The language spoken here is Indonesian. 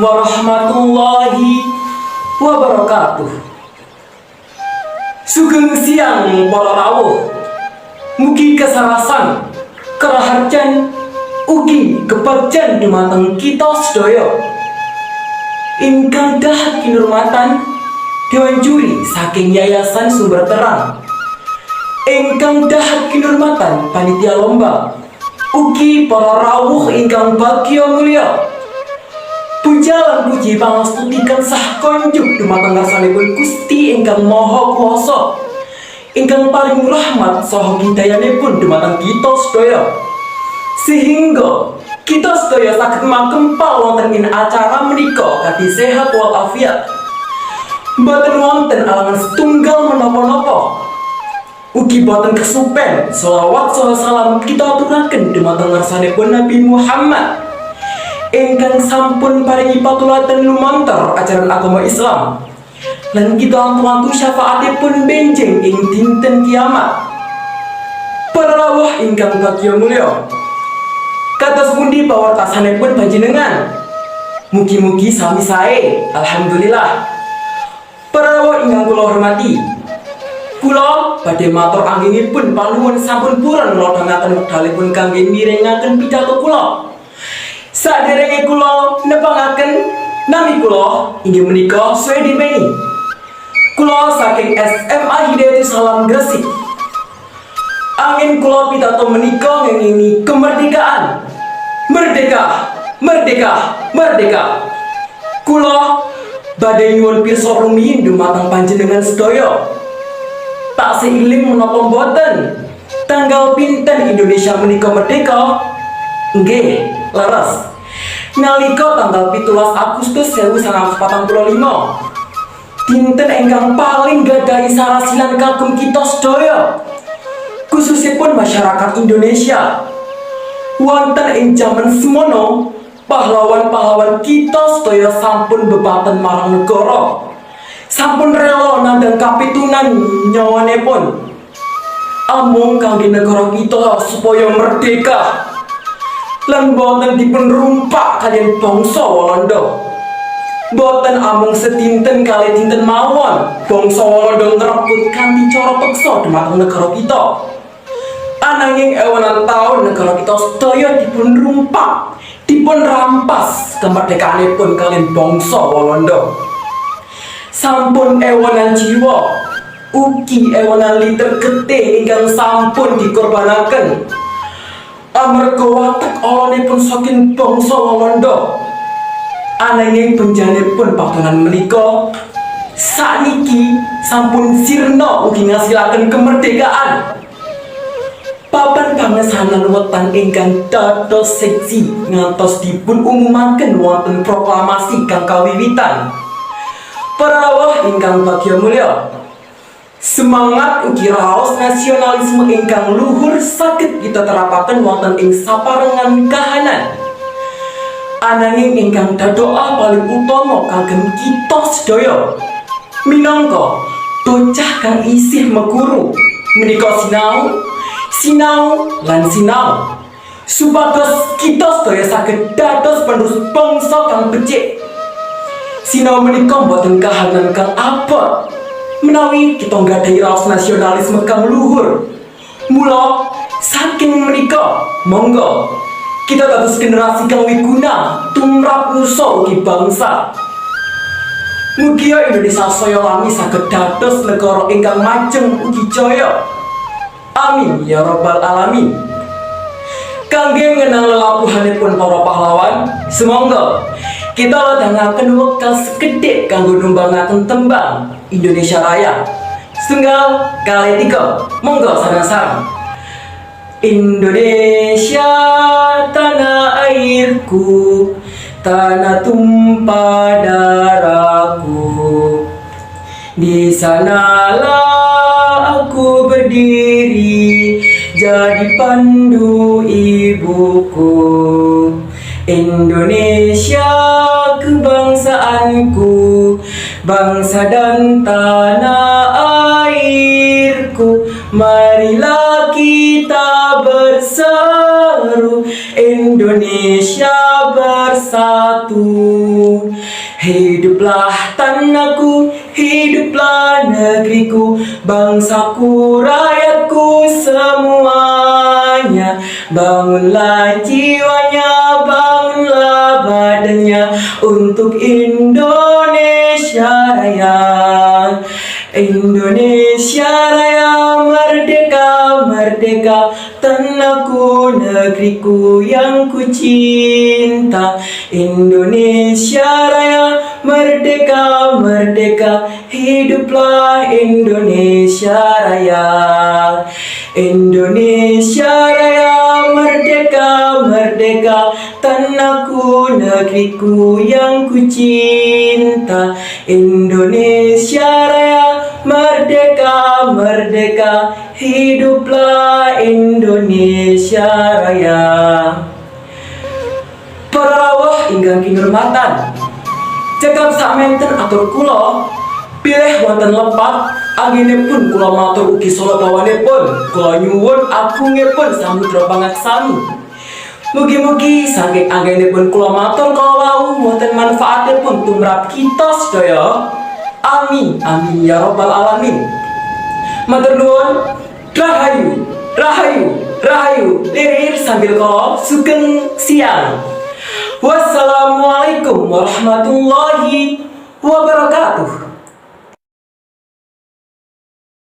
warahmatullahi wabarakatuh. Sugeng siang para rawuh. Mugi kesarasan, keraharjan, ugi kebagjan dumateng kita sedaya. Ingkang dahat kinurmatan Dewan Juri saking Yayasan Sumber Terang. Ingkang dahat kinurmatan panitia lomba. Ugi para rawuh ingkang bagya mulya. Puja lan puji pangastuti sah konjuk dumateng ngarsanipun Gusti ingkang Maha Kuwasa, ingkang paling rahmat saha hidayanipun dumateng kita sedaya, sehingga kita sedaya saged makempal wonten ing acara menika kanthi sehat walafiat. Boten wonten alangan setunggal menapa-napa. Ugi boten kesupen selawat saha salam kita aturaken dumateng ngarsanipun Nabi Muhammad ingkang sampun paringi patuladan lumantar ajaran agama Islam, lan kita antu-antu syafaatipun benjing ing dinten kiamat. Para rawuh ingkang bagya mulya, kados pundi pawartosanipun panjenengan? Mugi-mugi sami sae, alhamdulillah. Para rawuh ingkang kula hormati, kula badhe matur anggengipun panuwun sampun purun nglodhangaken wekdalipun kangge mirengaken pitato kula. Saderenge kula nepangaken nami kula inggih menika Swedi Meni. Kula saking SMA Hidayatus Salam Gresik. Angin kula pitato menika ngengingi kemerdekaan. Merdeka, merdeka, merdeka. Kula badhe nyuwun pirsa rumiyin dumateng panjenengan sedaya. Tak seiling menapa mboten tanggal pinten Indonesia menika merdeka? Nggih, leres. Nalika tanggal 17 Agustus 1945, dinten ingkang paling gadahi sarasilan kagem kita sedaya, khususipun masyarakat Indonesia. Wonten ing jaman semono, pahlawan-pahlawan kita sedaya sampun bebaten marang negara, sampun rela nandhang kapitunan nyawanipun amung kangge negara kita supaya merdeka lan boten dipun rumpak kalian bangsa Walanda. Boten amung sedinten kali dinten mawon bangsa Walanda ngrebut kanthi cara peksa dumateng negara kita. Ananging ewonan taun negara kita sedaya dipun rumpak, dipun rampas kemerdekaanipun kalian bangsa Walanda. Sampun ewonan jiwa, ugi ewonan liter getih ingkang sampun dikorbanaken amarga watek alanipun saking bangsa Walanda. Ananging benjanipun patonan menika sakniki sampun sirna ugi ngasilaken kemerdekaan. Papan pangesanan wetan ingkang dados seksi ngantos dipun umumaken wonten proklamasi kang kawiwitan. Para rawuh ingkang bagya mulya, semangat ugi raos nasionalisme ingkang luhur saged kita terapaken wonten ing saparengan kahanan. Ananging ingkang dadoa paling utama kagem kita sedaya minangka bocah kang isih meguru menika sinau lan sinau supados kita sedaya saged dados penerus bangsa kang becik. Sinau menika boten kahanan kang abot menawi kita nggadahi raos nasionalisme kang luhur. Mula saking menika monggo kita dados generasi kang wiguna tumrap nusa ugi bangsa. Mugi Indonesia saya lami saged dados negara ingkang majeng ugi jaya. Amin ya rabbal alamin. Kangge ngenang lelabuhanipun para pahlawan, semonggo kita ledhangaken wekdal sekedhik kanggo numbangaken tembang Indonesia Raya. Setunggal kali tiga, monggo sareng-sareng. Indonesia tanah airku, tanah tumpah darahku. Di sanalah aku berdiri, jadi pandu ibuku. Indonesia kebangsaanku, bangsa dan tanah airku. Marilah kita bersama seru, Indonesia bersatu. Hiduplah tanahku, hiduplah negeriku, bangsaku, rakyatku semuanya. Bangunlah jiwanya, bangunlah badannya untuk Indonesia Raya. Indonesia Raya merdeka, merdeka, tanahku, negeriku yang ku cinta. Indonesia Raya merdeka, merdeka, hiduplah Indonesia Raya. Indonesia Raya merdeka, merdeka, tanahku, negeriku yang ku cinta. Indonesia Raya merdeka, merdeka, hiduplah Indonesia Raya. Para rawuh ingkang kinurmatan, cekap sakmenten atur kula pilih wonten lepat anginipun kula matur ugi sala bawanipun kula nyuwun agungipun samudra pangaksami. Mugi-mugi saking anggenipun kula matur kala wau wonten manfaatipun tumrap kita sedaya. Amin amin ya rabbal alamin. Matur nuwun. Rahayu rahayu rahayu lirir sambil kala sugeng siang. Wassalamualaikum warahmatullahi wabarakatuh.